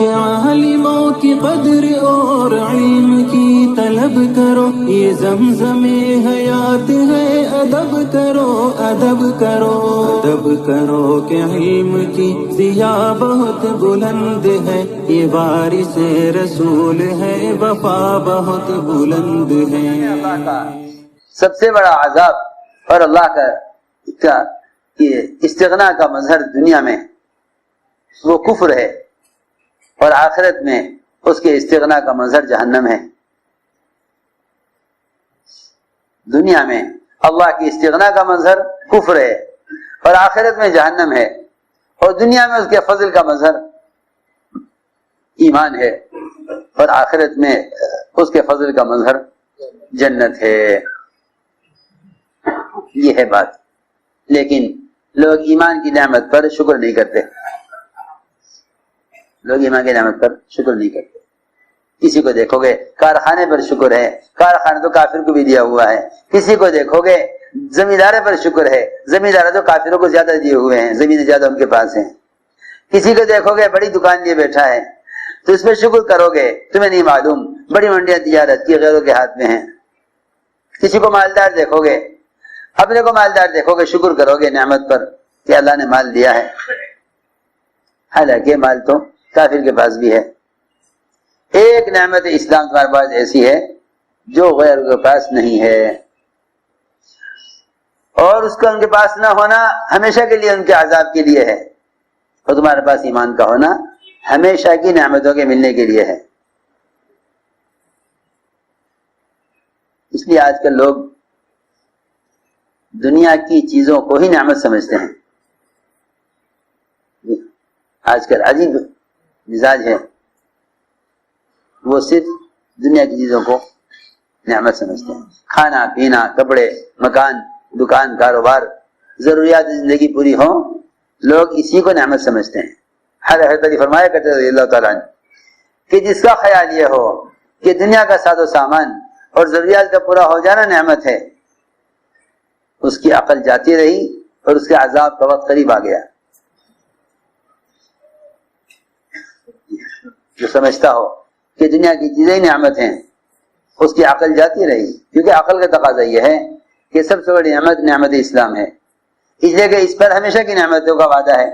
کہ عالموں کی قدر اور علم کی طلب کرو، یہ زمزم حیات ہے، ادب کرو ادب کرو ادب کرو کہ علم کی ضیا بہت بلند ہے، یہ وارث رسول ہے، وفا بہت بلند ہے۔ اللہ کا سب سے بڑا عذاب اور اللہ کا استغنا کا مظہر دنیا میں وہ کفر ہے، اور آخرت میں اس کے استغنا کا مظہر جہنم ہے۔ دنیا میں اللہ کی استغنا کا مظہر کفر ہے اور آخرت میں جہنم ہے، اور دنیا میں اس کے فضل کا مظہر ایمان ہے، اور آخرت میں اس کے فضل کا مظہر جنت ہے۔ یہ ہے بات، لیکن لوگ ایمان کی نعمت پر شکر نہیں کرتے، لوگ ایمان کی نعمت پر شکر نہیں کرتے۔ کسی کو دیکھو گے کارخانے پر شکر ہے، کارخانے تو کافر کو بھی دیا ہوا ہے۔ کسی کو دیکھو گے زمیندار پر شکر ہے، زمیندار تو کافروں کو زیادہ دیے ہوئے ہیں، زمینیں زیادہ ان کے پاس ہیں۔ کسی کو دیکھو گے بڑی دکان لیے بیٹھا ہے تو اس پہ شکر کرو گے، تمہیں نہیں معلوم بڑی منڈیاں تجارت کی غیروں کے ہاتھ میں ہیں۔ کسی کو مالدار دیکھو گے، اپنے کو مالدار دیکھو گے، شکر کرو گے نعمت پر کہ اللہ نے مال دیا ہے، حالانکہ مال تو کافر کے پاس بھی ہے۔ ایک نعمت اسلام تمہارے پاس ایسی ہے جو غیر کے پاس نہیں ہے، اور اس کا ان کے پاس نہ ہونا ہمیشہ کے لیے ان کے عذاب کے لیے ہے، اور تمہارے پاس ایمان کا ہونا ہمیشہ کی نعمتوں کے ملنے کے لیے ہے۔ اس لیے آج کل لوگ دنیا کی چیزوں کو ہی نعمت سمجھتے ہیں۔ آج کل عجیب مزاج ہے، وہ صرف دنیا کی چیزوں کو نعمت سمجھتے ہیں۔ کھانا پینا، کپڑے، مکان، دکان، کاروبار، ضروریات زندگی پوری ہو، لوگ اسی کو نعمت سمجھتے ہیں۔ حضرت علی فرمایا کرتے رضی اللہ تعالیٰ عنہ کہ جس کا خیال یہ ہو کہ دنیا کا ساز و سامان اور ضروریات کا پورا ہو جانا نعمت ہے، اس کی عقل جاتی رہی اور اس کے عذاب کا وقت قریب آ گیا۔ جو سمجھتا ہو کہ دنیا کی چیزیں نعمت ہیں، اس کی عقل جاتی رہی، کیونکہ عقل کا تقاضا یہ ہے کہ سب سے بڑی نعمت نعمت اسلام ہے، اس لیے کہ اس پر ہمیشہ کی نعمتوں کا وعدہ ہے،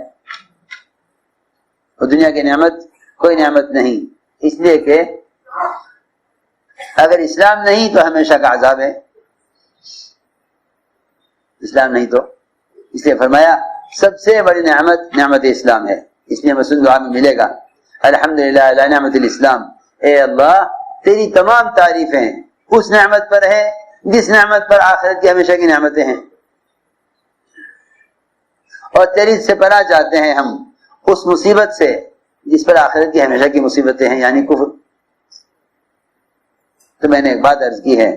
اور دنیا کی نعمت کوئی نعمت نہیں، اس لیے کہ اگر اسلام نہیں تو ہمیشہ کا عذاب ہے، اسلام نہیں تو۔ اس لیے فرمایا سب سے بڑی نعمت نعمت اسلام ہے۔ اس لیے مسلم دعا میں ملے گا الحمدللہ علی نعمت الاسلام، اے اللہ تیری تمام تعریفیں اس نعمت پر ہے جس نعمت پر آخرت کی ہمیشہ کی نعمتیں ہیں، اور تیری سے پناہ چاہتے ہیں ہم اس مصیبت سے جس پر آخرت کی ہمیشہ کی مصیبتیں ہیں، یعنی کفر۔ تو میں نے ایک بات عرض کی ہے،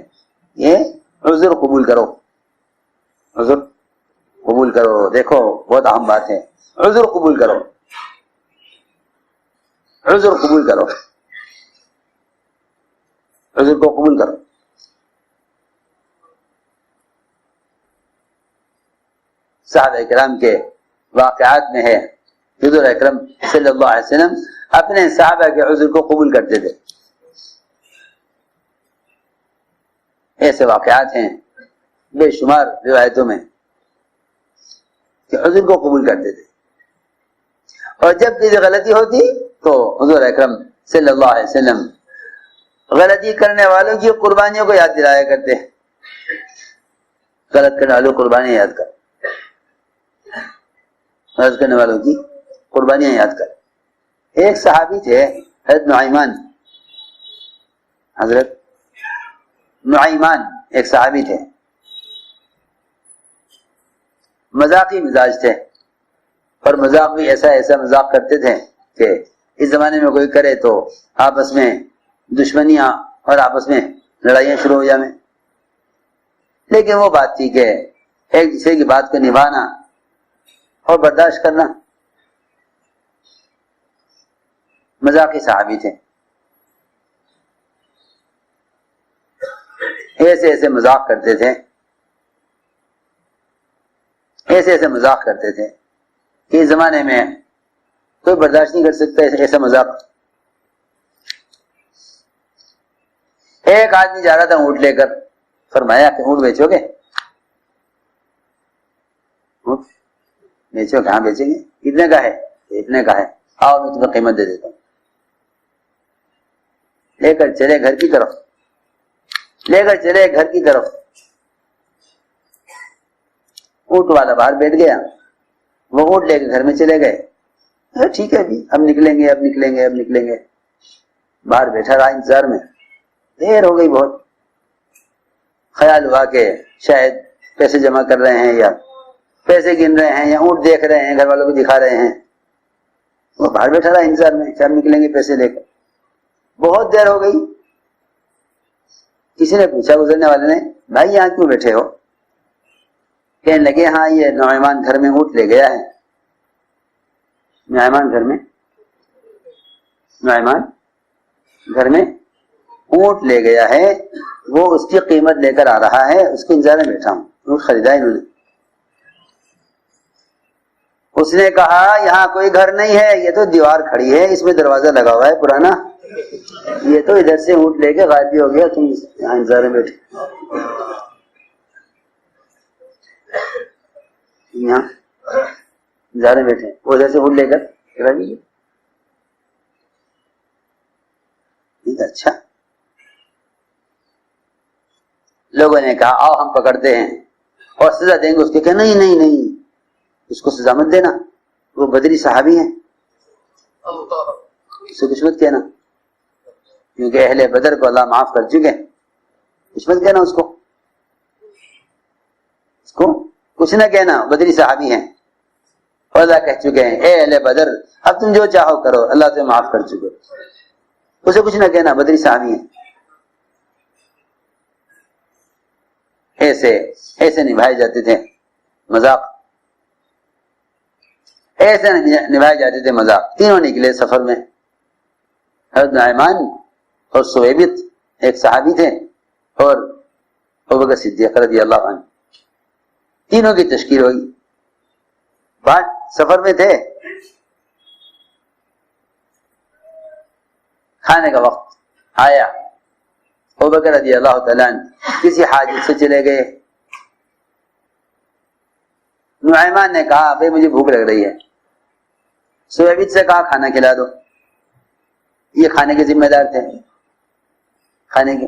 یہ عذر قبول کرو، عذر قبول کرو۔ دیکھو بہت اہم بات ہے، عذر قبول کرو، عذر قبول کرو، عذر کو قبول کرو۔ صحابہ کرام کے واقعات میں ہے حضور اکرم صلی اللہ علیہ وسلم اپنے صحابہ کے عذر کو قبول کرتے تھے۔ ایسے واقعات ہیں بے شمار روایتوں میں کہ عذر کو قبول کرتے تھے، اور جب کسی غلطی ہوتی تو حضور اکرم صلی اللہ علیہ وسلم غلطی کرنے والوں کی قربانیوں کو یاد دلایا کرتے ہیں۔ غلط کرنے والوں کو قربانیاں یاد کر، غلط کرنے والوں کی قربانیاں یاد کر۔ ایک صحابی تھے حضرت نعیمان، حضرت نعیمان ایک صحابی تھے، مذاقی مزاج تھے، اور مذاق بھی ایسا مذاق کرتے تھے کہ اس زمانے میں کوئی کرے تو آپس میں دشمنیاں اور آپس میں لڑائیاں شروع ہو جائیں۔ لیکن وہ بات تھی کہ ایک دوسرے کی بات کو نبھانا اور برداشت کرنا۔ مذاقی صحابی تھے، ایسے مذاق کرتے تھے، ایسے مذاق کرتے تھے کہ اس زمانے میں کوئی برداشت نہیں کر سکتا ایسا مذاق ایک آدمی جا رہا تھا اونٹ لے کر، فرمایا کہ اونٹ بیچو گے؟ اونٹ بیچو؟ کہاں بیچیں گے؟ کتنے کا ہے؟ اتنے کا ہے، آؤ میں تمہیں قیمت دے دیتا ہوں۔ لے کر چلے گھر کی طرف، لے کر چلے گھر کی طرف، اونٹ والا باہر بیٹھ گیا، وہ اونٹ لے کے گھر میں چلے گئے۔ ٹھیک ہے ابھی اب نکلیں گے، اب نکلیں گے، اب نکلیں گے۔ باہر بیٹھا رہا انتظار میں، دیر ہو گئی بہت۔ خیال ہوا کہ شاید پیسے جمع کر رہے ہیں یا پیسے گن رہے ہیں یا اونٹ دیکھ رہے ہیں، گھر والوں کو دکھا رہے ہیں۔ وہ باہر بیٹھا رہا انتظار میں کہ اب نکلیں گے پیسے لے کر۔ بہت دیر ہو گئی۔ کسی نے پوچھا گزرنے والے نے، بھائی یہاں کیوں بیٹھے ہو؟ کہنے لگے ہاں یہ نعمان گھر میں اونٹ لے گیا ہے۔ نعمان گھر میں، نعمان گھر میں اونٹ لے گیا ہے، وہ اس کی قیمت لے کر آ رہا ہے، اس کے انتظار میں بیٹھا ہوں۔ اونٹ خریدا انہوں نے۔ اس نے کہا یہاں کوئی گھر نہیں ہے، یہ تو دیوار کھڑی ہے، اس میں دروازہ لگا ہوا ہے پرانا، یہ تو ادھر سے اونٹ لے کے غائب ہو گیا، تم یہاں انتظار میں بیٹھے، یہاں انتظار میں بیٹھے، وہ ادھر سے اونٹ لے کر چلا گیا۔ اچھا، لوگوں نے کہا آؤ ہم پکڑتے ہیں اور سزا دیں گے اس کے۔ کہ نہیں نہیں نہیں، اس کو سزا مت دینا، وہ بدری صحابی ہیں، اس کو کچھ مت کہنا، کیونکہ اہل بدر کو اللہ معاف کر چکے، کچھ مت کہنا اس کو کچھ نہ کہنا، بدری صحابی ہیں اور اللہ کہہ چکے ہیں اے اہل بدر اب تم جو چاہو کرو، اللہ تمہیں معاف کر چکے، اسے کچھ نہ کہنا، بدری صحابی ہیں۔ ایسے نبھائے جاتے تھے مذاق، ایسے نبھائے جاتے تھے مذاق۔ تینوں نکلے سفر میں، حضرت نعمان اور سویبت ایک صحابی تھے اور ابوبکر صدیق رضی اللہ عنہ، تینوں کی تشکیل ہوئی۔ بعد سفر میں تھے، کھانے کا وقت آیا، ابوبکر رضی اللہ تعالیٰ عنہ کسی حاجت سے چلے گئے۔ نعمان نے کہا بھائی مجھے بھوک لگ رہی ہے، سویبت سے کہا کھانا کھلا دو، یہ کھانے کے ذمہ دار تھے، کھانے کے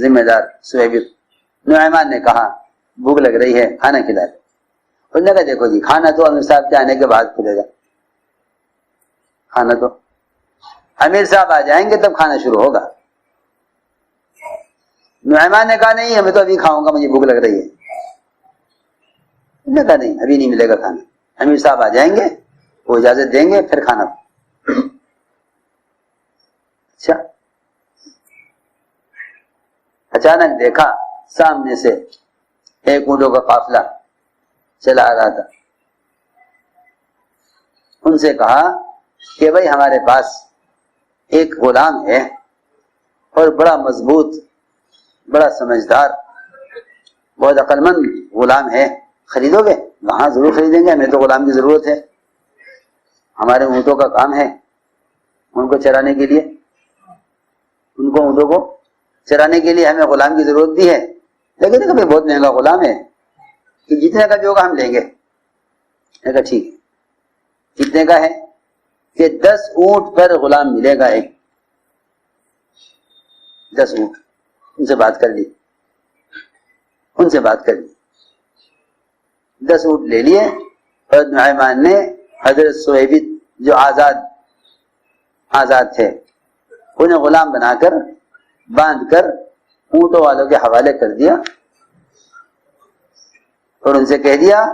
ذمہ دار سویبت۔ نعمان نے کہا بھوک لگ رہی ہے کھانا کھلا دو۔ انہوں نے کہا دیکھو جی کھانا تو امیر صاحب کے آنے کے بعد کھلے گا، کھانا تو امیر صاحب آ جائیں گے تب کھانا شروع ہوگا۔ نعمان نے کہا نہیں ہمیں تو ابھی کھاؤں گا، مجھے بھوک لگ رہی ہے۔ انہوں نے کہا نہیں ابھی نہیں ملے گا کھانا، امیر صاحب آ جائیں گے وہ اجازت دیں گے پھر کھانا۔ اچھا، اچانک دیکھا سامنے سے ایک اونٹوں کا قافلہ چلا آ رہا تھا۔ ان سے کہا کہ بھائی ہمارے پاس ایک غلام ہے اور بڑا مضبوط، بڑا سمجھدار، بہت عقل مند غلام ہے، خریدو گے؟ وہاں ضرور خریدیں گے، ہمیں تو غلام کی ضرورت ہے، ہمارے اونٹوں کا کام ہے ان کو چرانے کے لیے، ان کو اونٹوں کو چرانے کے لیے ہمیں غلام کی ضرورت بھی ہے، لیکن کبھی بہت مہنگا غلام ہے کہ جتنے کا بھی ہوگا ہم لیں گے۔ میں کہا ٹھیک ہے، کتنے کا ہے؟ کہ 10 اونٹ پر غلام ملے گا ایک، 10 اونٹ۔ ان سے بات کر لی، 10 اونٹ لے لیے۔ اور نعمان نے حضرت سویبت جو آزاد تھے انہیں غلام بنا کر باندھ کر اونٹوں والوں کے حوالے کر دیا اور ان سے کہہ دیا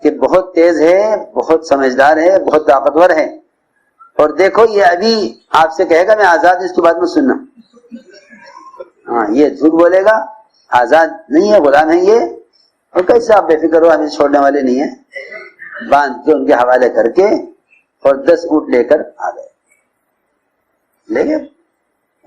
کہ بہت تیز ہے، بہت سمجھدار ہے، بہت طاقتور ہے، اور دیکھو یہ ابھی آپ سے کہے گا میں آزاد ہوں، اس کی بات میں سننا۔ ہاں یہ جھوٹ بولے گا، آزاد نہیں ہے، غلام ہے یہ، اور کیسے آپ بے فکر ہو، ہمیں چھوڑنے والے نہیں ہیں۔ باندھ کے ان کے حوالے کر کے اور 10 اونٹ لے کر آ گئے، لے گئے۔